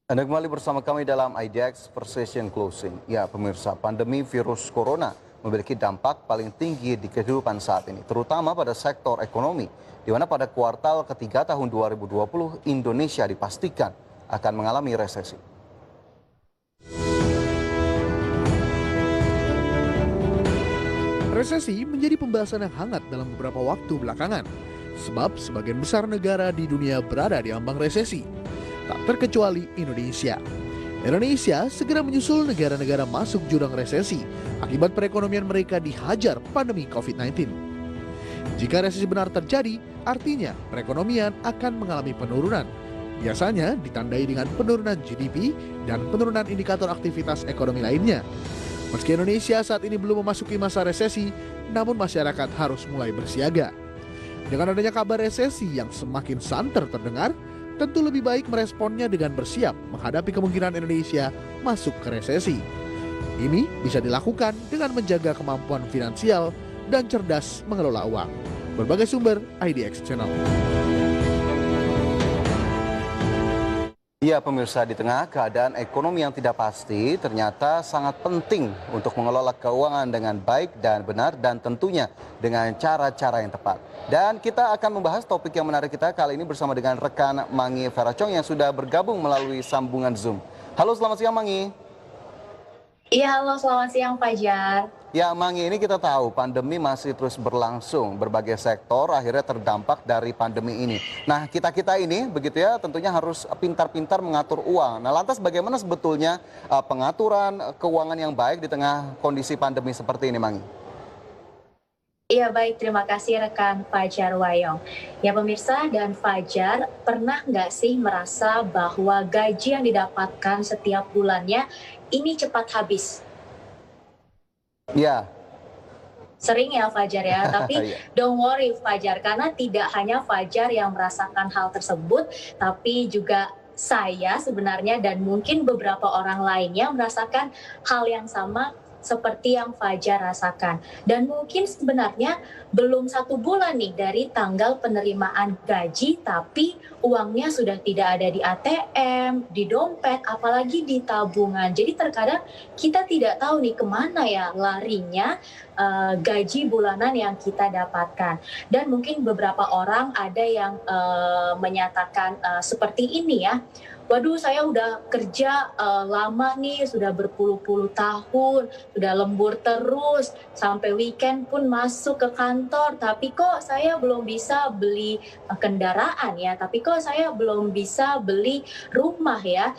Anda kembali bersama kami dalam IDX Precision Closing. Ya pemirsa, pandemi virus corona memiliki dampak paling tinggi di kehidupan saat ini, terutama pada sektor ekonomi, di mana pada kuartal ketiga tahun 2020 Indonesia dipastikan akan mengalami resesi. Resesi menjadi pembahasan yang hangat dalam beberapa waktu belakangan, sebab sebagian besar negara di dunia berada di ambang resesi, tak terkecuali Indonesia. Indonesia segera menyusul negara-negara masuk jurang resesi akibat perekonomian mereka dihajar pandemi COVID-19. Jika resesi benar terjadi, artinya perekonomian akan mengalami penurunan. Biasanya ditandai dengan penurunan GDP dan penurunan indikator aktivitas ekonomi lainnya. Meski Indonesia saat ini belum memasuki masa resesi, namun masyarakat harus mulai bersiaga. Dengan adanya kabar resesi yang semakin santer terdengar, tentu lebih baik meresponnya dengan bersiap menghadapi kemungkinan Indonesia masuk ke resesi. Ini bisa dilakukan dengan menjaga kemampuan finansial dan cerdas mengelola uang. Berbagai sumber, IDX Channel. Ya pemirsa, di tengah keadaan ekonomi yang tidak pasti, ternyata sangat penting untuk mengelola keuangan dengan baik dan benar dan tentunya dengan cara-cara yang tepat. Dan kita akan membahas topik yang menarik kita kali ini bersama dengan rekan Mangi Feracong yang sudah bergabung melalui sambungan Zoom. Halo, selamat siang Mangi. Iya, halo selamat siang Fajar. Ya Mangi, ini kita tahu pandemi masih terus berlangsung, berbagai sektor akhirnya terdampak dari pandemi ini. Nah kita-kita ini begitu ya tentunya harus pintar-pintar mengatur uang. Nah lantas bagaimana sebetulnya pengaturan keuangan yang baik di tengah kondisi pandemi seperti ini Mangi? Iya baik, terima kasih rekan Fajar Wayong. Ya pemirsa dan Fajar, pernah nggak sih merasa bahwa gaji yang didapatkan setiap bulannya ini cepat habis? Ya. Sering ya Fajar ya, tapi Iya. don't worry Fajar, karena tidak hanya Fajar yang merasakan hal tersebut, tapi juga saya sebenarnya dan mungkin beberapa orang lainnya merasakan hal yang sama seperti yang Fajar rasakan. Dan mungkin sebenarnya belum 1 bulan nih dari tanggal penerimaan gaji, tapi uangnya sudah tidak ada di ATM, di dompet, apalagi di tabungan. Jadi terkadang kita tidak tahu nih kemana ya larinya gaji bulanan yang kita dapatkan. Dan mungkin beberapa orang ada yang menyatakan seperti ini ya, waduh saya udah kerja lama nih, sudah berpuluh-puluh tahun, sudah lembur terus, sampai weekend pun masuk ke kantor, tapi kok saya belum bisa beli kendaraan ya, tapi kok saya belum bisa beli rumah ya,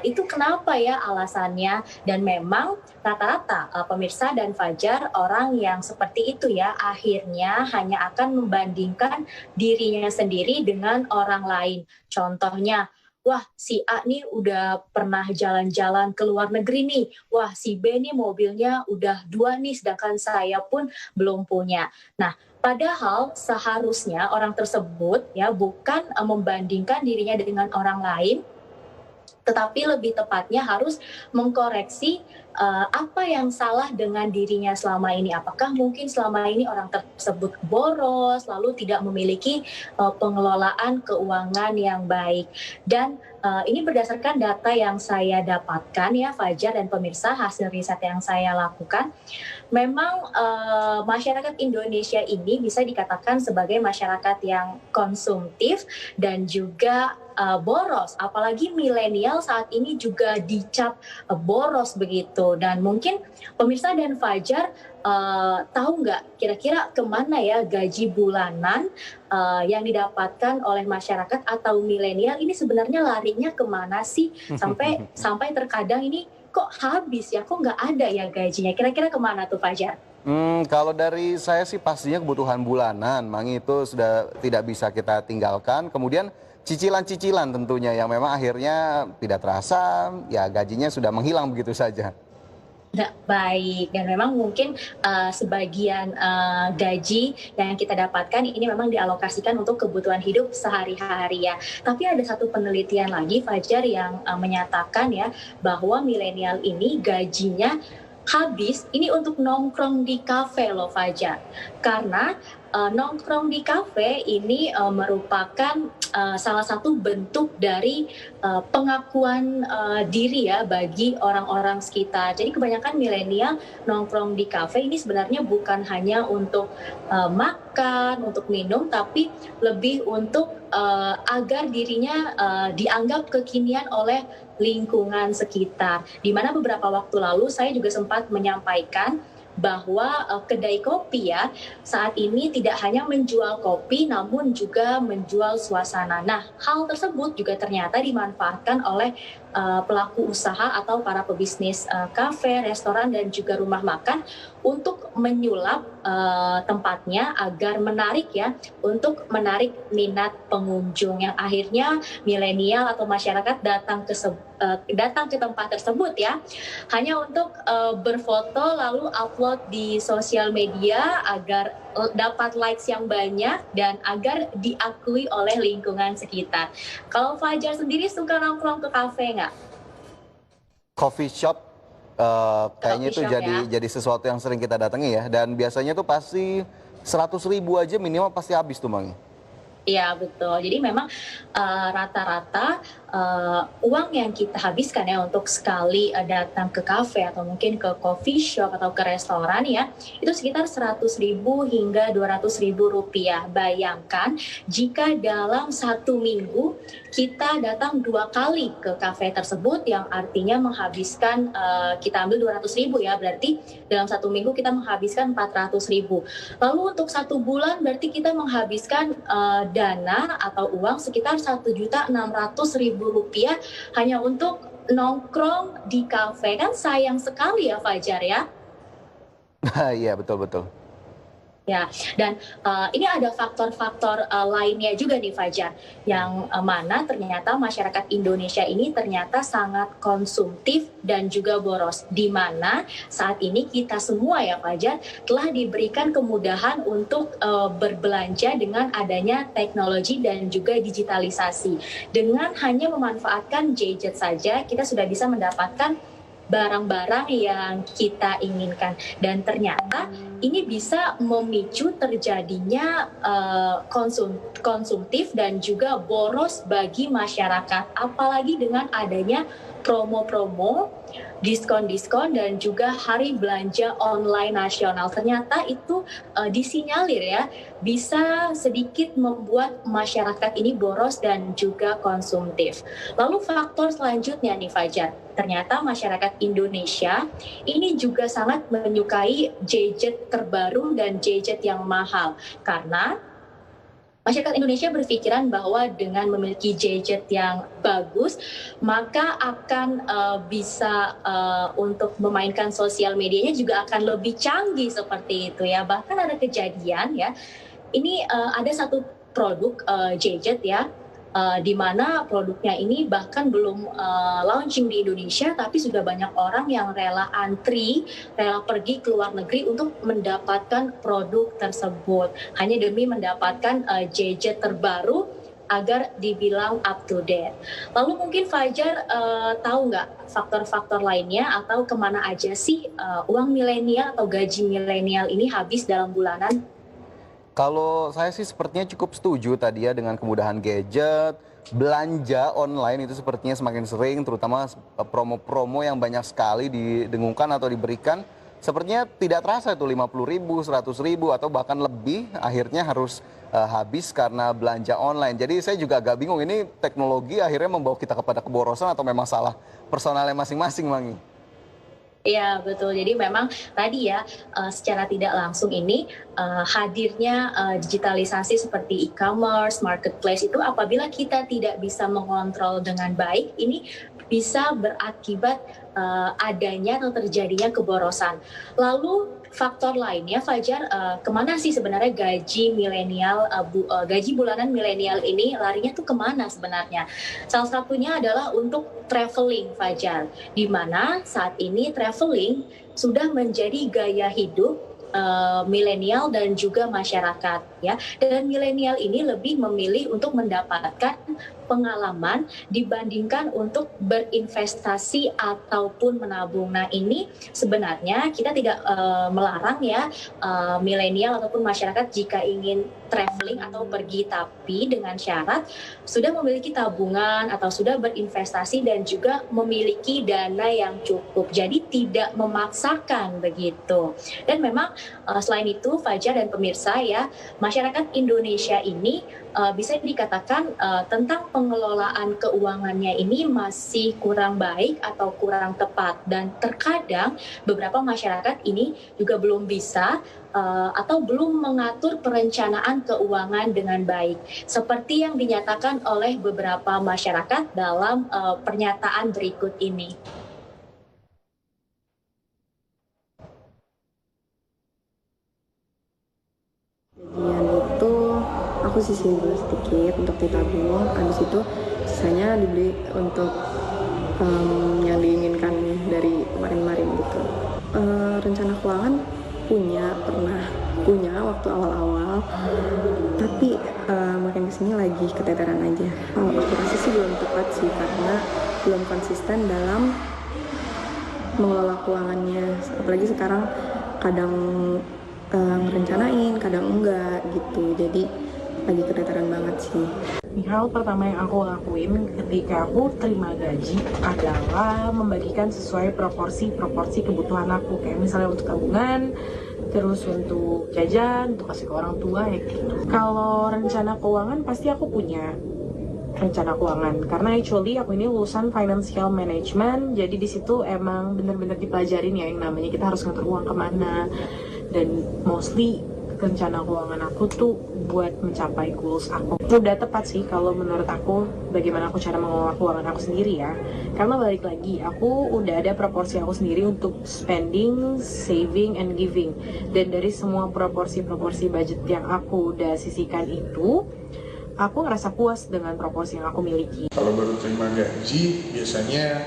itu kenapa ya alasannya? Dan memang rata-rata pemirsa dan Fajar, orang yang seperti itu ya, akhirnya hanya akan membandingkan dirinya sendiri dengan orang lain. Contohnya, wah si A nih udah pernah jalan-jalan ke luar negeri nih, wah si B nih mobilnya udah 2 nih, sedangkan saya pun belum punya. Nah, padahal seharusnya orang tersebut ya bukan membandingkan dirinya dengan orang lain, tetapi lebih tepatnya harus mengkoreksi apa yang salah dengan dirinya selama ini. Apakah mungkin selama ini orang tersebut boros, lalu tidak memiliki pengelolaan keuangan yang baik. Dan ini berdasarkan data yang saya dapatkan ya Fajar dan pemirsa, hasil riset yang saya lakukan. Memang masyarakat Indonesia ini bisa dikatakan sebagai masyarakat yang konsumtif dan juga boros, apalagi milenial saat ini juga dicap boros begitu. Dan mungkin pemirsa dan Fajar tahu nggak kira-kira kemana ya gaji bulanan yang didapatkan oleh masyarakat atau milenial ini sebenarnya larinya kemana sih, sampai terkadang ini kok habis ya, kok nggak ada ya gajinya, kira-kira kemana tuh Fajar? Kalau dari saya sih pastinya kebutuhan bulanan, Mangi, itu sudah tidak bisa kita tinggalkan. Kemudian cicilan-cicilan tentunya yang memang akhirnya tidak terasa, ya gajinya sudah menghilang begitu saja. Nah, baik, dan memang mungkin sebagian gaji yang kita dapatkan ini memang dialokasikan untuk kebutuhan hidup sehari-hari ya. Tapi ada satu penelitian lagi Fajar yang menyatakan ya bahwa milenial ini gajinya habis ini untuk nongkrong di kafe loh Fajar. Karena nongkrong di kafe ini merupakan salah satu bentuk dari pengakuan diri ya bagi orang-orang sekitar. Jadi kebanyakan milenial nongkrong di kafe ini sebenarnya bukan hanya untuk makan, untuk minum, tapi lebih untuk agar dirinya dianggap kekinian oleh lingkungan sekitar. Di mana beberapa waktu lalu saya juga sempat menyampaikan bahwa kedai kopi ya saat ini tidak hanya menjual kopi namun juga menjual suasana. Nah, hal tersebut juga ternyata dimanfaatkan oleh pelaku usaha atau para pebisnis kafe, restoran dan juga rumah makan untuk menyulap tempatnya agar menarik ya, untuk menarik minat pengunjung yang akhirnya milenial atau masyarakat datang ke tempat tersebut ya, hanya untuk berfoto lalu upload di sosial media agar dapat likes yang banyak dan agar diakui oleh lingkungan sekitar. Kalau Fajar sendiri suka nongkrong ke kafe nggak? Coffee shop kayaknya itu Coffee shop, ya. jadi sesuatu yang sering kita datangi ya, dan biasanya tuh pasti 100.000 aja minimal pasti habis tuh Mangi. Iya betul. Jadi memang rata-rata uang yang kita habiskan ya untuk sekali datang ke kafe atau mungkin ke coffee shop atau ke restoran ya, itu sekitar 100.000 hingga 200.000 rupiah. Bayangkan jika dalam 1 minggu kita datang 2 kali ke kafe tersebut, yang artinya menghabiskan kita ambil 200.000 ya, berarti dalam 1 minggu kita menghabiskan 400.000. Lalu untuk 1 bulan berarti kita menghabiskan dana atau uang sekitar 1.600.000 rupiah hanya untuk nongkrong di kafe. Kan sayang sekali ya Fajar ya. Iya betul-betul. Ya, dan ini ada faktor-faktor lainnya juga nih Fajar, yang mana ternyata masyarakat Indonesia ini ternyata sangat konsumtif dan juga boros, di mana saat ini kita semua ya Fajar telah diberikan kemudahan untuk berbelanja dengan adanya teknologi dan juga digitalisasi. Dengan hanya memanfaatkan gadget saja, kita sudah bisa mendapatkan barang-barang yang kita inginkan, dan ternyata ini bisa memicu terjadinya konsumtif dan juga boros bagi masyarakat, apalagi dengan adanya promo-promo, diskon-diskon dan juga hari belanja online nasional. Ternyata itu disinyalir ya bisa sedikit membuat masyarakat ini boros dan juga konsumtif. Lalu faktor selanjutnya nih Fajar, ternyata masyarakat Indonesia ini juga sangat menyukai gadget terbaru dan gadget yang mahal, karena masyarakat Indonesia berpikiran bahwa dengan memiliki gadget yang bagus, maka akan bisa untuk memainkan sosial medianya juga akan lebih canggih seperti itu ya. Bahkan ada kejadian ya, ini ada satu produk gadget ya, di mana produknya ini bahkan belum launching di Indonesia, tapi sudah banyak orang yang rela antri, rela pergi ke luar negeri untuk mendapatkan produk tersebut, hanya demi mendapatkan gadget terbaru agar dibilang up to date. Lalu mungkin Fajar tahu nggak faktor-faktor lainnya atau kemana aja sih uang milenial atau gaji milenial ini habis dalam bulanan? Kalau saya sih sepertinya cukup setuju tadi ya dengan kemudahan gadget, belanja online itu sepertinya semakin sering, terutama promo-promo yang banyak sekali didengungkan atau diberikan. Sepertinya tidak terasa itu 50.000, 100.000 atau bahkan lebih akhirnya harus habis karena belanja online. Jadi saya juga agak bingung, ini teknologi akhirnya membawa kita kepada keborosan atau memang salah personalnya masing-masing, Mangi? Iya betul, jadi memang tadi ya secara tidak langsung ini hadirnya digitalisasi seperti e-commerce, marketplace itu apabila kita tidak bisa mengontrol dengan baik, ini bisa berakibat adanya atau terjadinya keborosan. Lalu faktor lainnya Fajar, kemana sih sebenarnya gaji milenial, gaji bulanan milenial ini larinya tuh kemana sebenarnya? Salah satunya adalah untuk traveling Fajar, di mana saat ini traveling sudah menjadi gaya hidup milenial dan juga masyarakat ya, dan milenial ini lebih memilih untuk mendapatkan pengalaman dibandingkan untuk berinvestasi ataupun menabung. Nah, ini sebenarnya kita tidak melarang ya milenial ataupun masyarakat jika ingin traveling atau pergi, tapi dengan syarat sudah memiliki tabungan atau sudah berinvestasi dan juga memiliki dana yang cukup. Jadi tidak memaksakan begitu. Dan memang selain itu Fajar dan pemirsa ya, masyarakat Indonesia ini bisa dikatakan tentang pengelolaan keuangannya ini masih kurang baik atau kurang tepat, dan terkadang beberapa masyarakat ini juga belum bisa atau belum mengatur perencanaan keuangan dengan baik, seperti yang dinyatakan oleh beberapa masyarakat dalam pernyataan berikut ini. Bagian itu aku sisihin dulu sedikit untuk ditabung, habis itu sisanya dibeli untuk yang diinginkan dari kemarin-kemarin gitu. Rencana keuangan pernah punya waktu awal-awal, tapi makin kesini lagi keteteran aja. Kalau aku rasa sih belum tepat sih, karena belum konsisten dalam mengelola keuangannya, apalagi sekarang kadang ngerencanain, kadang enggak gitu, jadi lagi keteteran banget sih. Hal pertama yang aku lakuin ketika aku terima gaji adalah membagikan sesuai proporsi kebutuhan aku, kayak misalnya untuk tabungan, terus untuk jajan, untuk kasih ke orang tua ya gitu. Kalau rencana keuangan pasti aku punya rencana keuangan, karena actually aku ini lulusan financial management, jadi di situ emang bener-bener dipelajarin ya yang namanya kita harus ngatur uang kemana, dan mostly rencana keuangan aku tuh buat mencapai goals aku. Udah tepat sih kalau menurut aku bagaimana aku cara mengelola keuangan aku sendiri ya, karena balik lagi aku udah ada proporsi aku sendiri untuk spending, saving, and giving, dan dari semua proporsi budget yang aku udah sisihkan itu, aku ngerasa puas dengan proporsi yang aku miliki. Kalau baru terima gaji, biasanya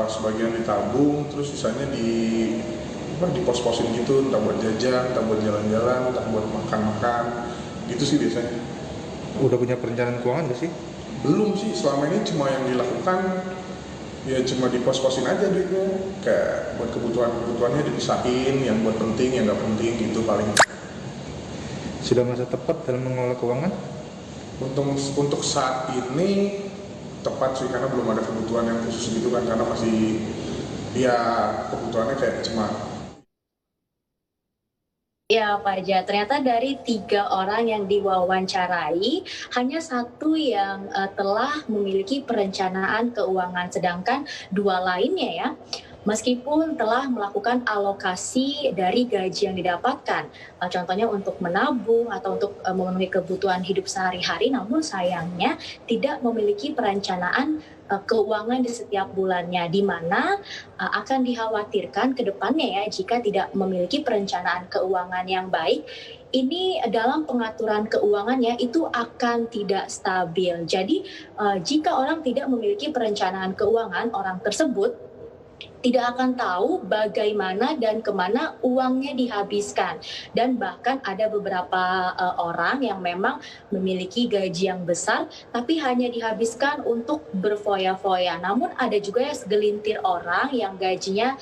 sebagian ditabung, terus sisanya di pos-posin gitu, entah buat jajan, entah buat jalan-jalan, entah buat makan-makan, gitu sih biasanya. Udah punya perencanaan keuangan gak sih? Belum sih, selama ini cuma yang dilakukan ya cuma di pos-posin aja duitnya, kayak buat kebutuhannya dipisahin, yang buat penting, yang nggak penting gitu paling. Sudah masa tepat dalam mengelola keuangan? Untuk saat ini tepat sih, karena belum ada kebutuhan yang khusus gitu kan, karena masih ya kebutuhannya kayak cuma. Ya Pak Ja, ternyata dari 3 orang yang diwawancarai, hanya 1 yang telah memiliki perencanaan keuangan, sedangkan 2 lainnya ya, meskipun telah melakukan alokasi dari gaji yang didapatkan, contohnya untuk menabung atau untuk memenuhi kebutuhan hidup sehari-hari, namun sayangnya tidak memiliki perencanaan keuangan di setiap bulannya, di mana akan dikhawatirkan ke depannya ya, jika tidak memiliki perencanaan keuangan yang baik, ini dalam pengaturan keuangannya itu akan tidak stabil. Jadi jika orang tidak memiliki perencanaan keuangan, orang tersebut tidak akan tahu bagaimana dan kemana uangnya dihabiskan. Dan bahkan ada beberapa orang yang memang memiliki gaji yang besar, tapi hanya dihabiskan untuk berfoya-foya. Namun ada juga yang segelintir orang yang gajinya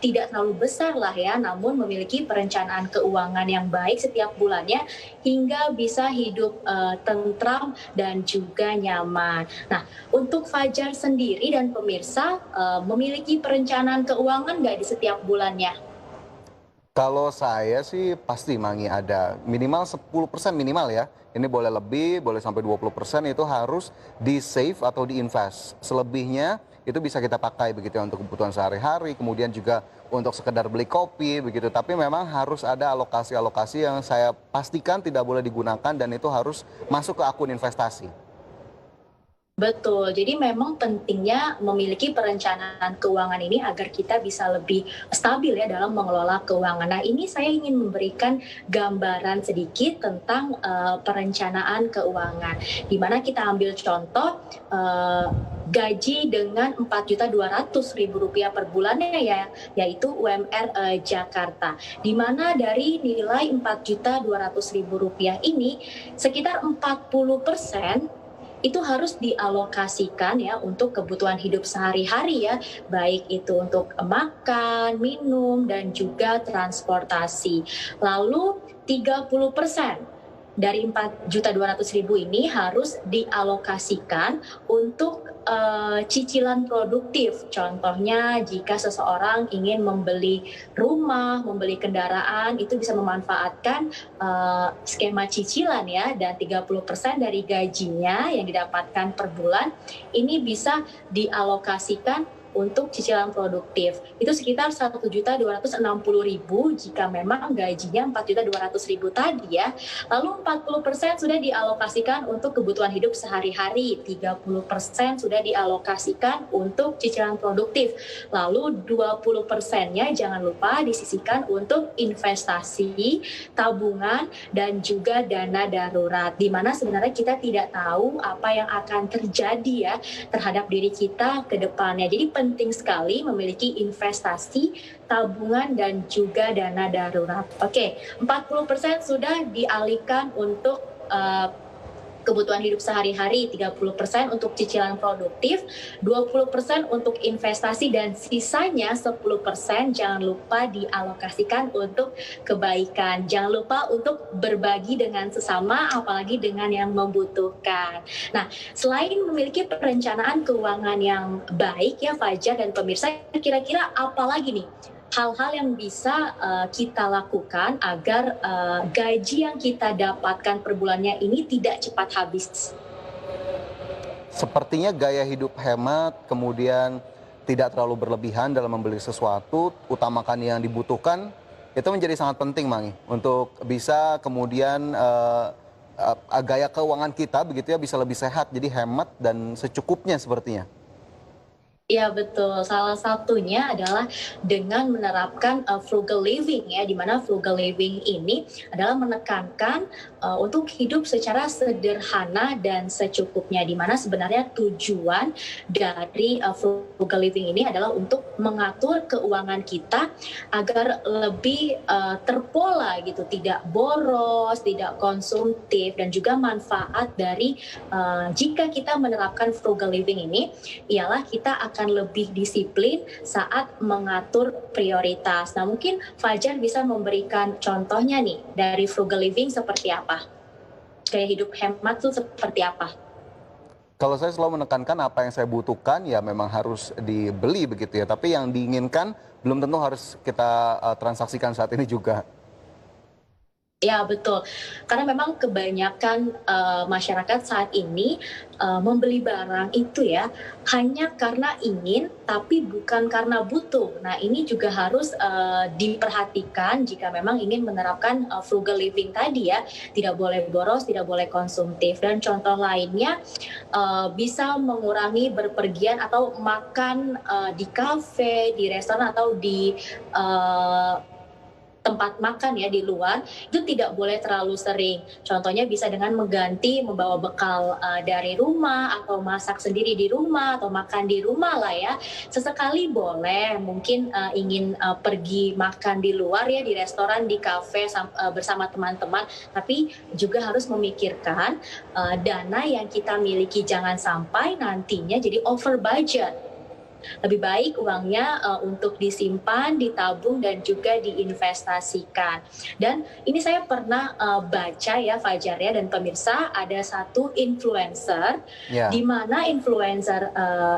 tidak terlalu besar lah ya, namun memiliki perencanaan keuangan yang baik setiap bulannya, hingga bisa hidup tentram dan juga nyaman. Nah, untuk Fajar sendiri dan pemirsa, memiliki perencanaan keuangan nggak di setiap bulannya? Kalau saya sih pasti Mangi ada minimal 10% minimal ya. Ini boleh lebih, boleh sampai 20% itu harus di save atau di invest. Selebihnya itu bisa kita pakai begitu ya untuk kebutuhan sehari-hari, kemudian juga untuk sekedar beli kopi begitu. Tapi memang harus ada alokasi-alokasi yang saya pastikan tidak boleh digunakan dan itu harus masuk ke akun investasi. Betul, jadi memang pentingnya memiliki perencanaan keuangan ini agar kita bisa lebih stabil ya dalam mengelola keuangan. Nah, ini saya ingin memberikan gambaran sedikit tentang perencanaan keuangan, di mana kita ambil contoh gaji dengan Rp4.200.000 per bulannya ya, yaitu UMR Jakarta, di mana dari nilai Rp4.200.000 ini sekitar 40% itu harus dialokasikan ya untuk kebutuhan hidup sehari-hari ya, baik itu untuk makan, minum, dan juga transportasi. Lalu 30% dari 4.200.000 ini harus dialokasikan untuk cicilan produktif. Contohnya jika seseorang ingin membeli rumah, membeli kendaraan, itu bisa memanfaatkan skema cicilan ya, dan 30% dari gajinya yang didapatkan per bulan ini bisa dialokasikan untuk cicilan produktif. Itu sekitar 1.260.000 jika memang gajinya 4.200.000 tadi ya. Lalu 40% sudah dialokasikan untuk kebutuhan hidup sehari-hari, 30% sudah dialokasikan untuk cicilan produktif. Lalu 20%-nya jangan lupa disisihkan untuk investasi, tabungan, dan juga dana darurat. Di mana sebenarnya kita tidak tahu apa yang akan terjadi ya terhadap diri kita ke depannya. Jadi penting sekali memiliki investasi, tabungan, dan juga dana darurat. Oke, 40% sudah dialihkan untuk kebutuhan hidup sehari-hari, 30% untuk cicilan produktif, 20% untuk investasi, dan sisanya 10% jangan lupa dialokasikan untuk kebaikan. Jangan lupa untuk berbagi dengan sesama, apalagi dengan yang membutuhkan. Nah, selain memiliki perencanaan keuangan yang baik ya Fajar dan pemirsa, kira-kira apa lagi nih hal-hal yang bisa kita lakukan agar gaji yang kita dapatkan per bulannya ini tidak cepat habis? Sepertinya gaya hidup hemat, kemudian tidak terlalu berlebihan dalam membeli sesuatu, utamakan yang dibutuhkan, itu menjadi sangat penting, Mangi, untuk bisa kemudian gaya keuangan kita begitu ya bisa lebih sehat, jadi hemat dan secukupnya sepertinya. Ya betul, salah satunya adalah dengan menerapkan frugal living ya, di mana frugal living ini adalah menekankan untuk hidup secara sederhana dan secukupnya, di mana sebenarnya tujuan dari frugal living ini adalah untuk mengatur keuangan kita agar lebih terpola gitu, tidak boros, tidak konsumtif, dan juga manfaat dari jika kita menerapkan frugal living ini ialah kita akan lebih disiplin saat mengatur prioritas. Nah, mungkin Fajar bisa memberikan contohnya nih dari frugal living seperti apa? Gaya hidup hemat itu seperti apa? Kalau saya selalu menekankan apa yang saya butuhkan ya memang harus dibeli begitu ya, tapi yang diinginkan belum tentu harus kita transaksikan saat ini juga. Ya betul, karena memang kebanyakan masyarakat saat ini membeli barang itu ya hanya karena ingin tapi bukan karena butuh. Nah ini juga harus diperhatikan jika memang ingin menerapkan frugal living tadi ya. Tidak boleh boros, tidak boleh konsumtif. Dan contoh lainnya bisa mengurangi berpergian atau makan di kafe, di restoran atau di tempat makan ya di luar, itu tidak boleh terlalu sering. Contohnya bisa dengan mengganti membawa bekal dari rumah atau masak sendiri di rumah atau makan di rumah lah ya. Sesekali boleh, mungkin ingin pergi makan di luar ya, di restoran, di kafe bersama teman-teman, tapi juga harus memikirkan dana yang kita miliki jangan sampai nantinya jadi over budget. Lebih baik uangnya untuk disimpan, ditabung, dan juga diinvestasikan. Dan ini saya pernah baca ya Fajar ya dan pemirsa, ada satu influencer di mana influencer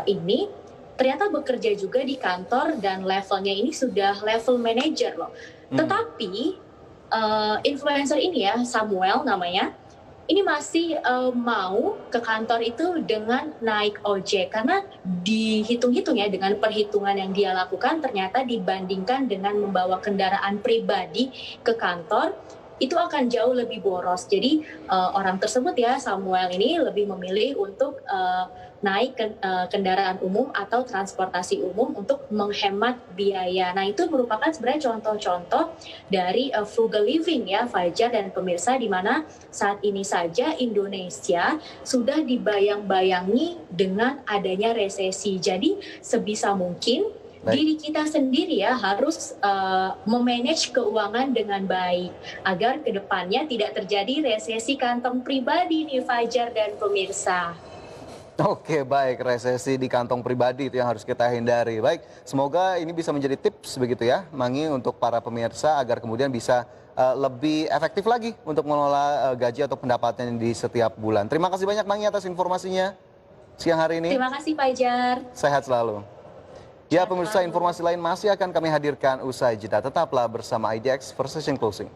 ini ternyata bekerja juga di kantor dan levelnya ini sudah level manager loh. Tetapi influencer ini ya, Samuel namanya, ini masih mau ke kantor itu dengan naik ojek karena dihitung-hitung ya dengan perhitungan yang dia lakukan ternyata dibandingkan dengan membawa kendaraan pribadi ke kantor itu akan jauh lebih boros. Jadi orang tersebut ya Samuel ini lebih memilih untuk naik kendaraan umum atau transportasi umum untuk menghemat biaya. Nah itu merupakan sebenarnya contoh-contoh dari frugal living ya Fajar dan pemirsa, di mana saat ini saja Indonesia sudah dibayang-bayangi dengan adanya resesi. Jadi sebisa mungkin Baik. diri kita sendiri ya harus memanage keuangan dengan baik agar kedepannya tidak terjadi resesi kantong pribadi nih Fajar dan pemirsa. Oke, baik, resesi di kantong pribadi itu yang harus kita hindari. Baik, semoga ini bisa menjadi tips begitu ya, Mangi, untuk para pemirsa agar kemudian bisa lebih efektif lagi untuk mengelola gaji atau pendapatan di setiap bulan. Terima kasih banyak Mangi atas informasinya siang hari ini. Terima kasih Fajar. Sehat selalu. Ya pemirsa, informasi lain masih akan kami hadirkan usai jeda. Tetaplah bersama IDX Precision Closing.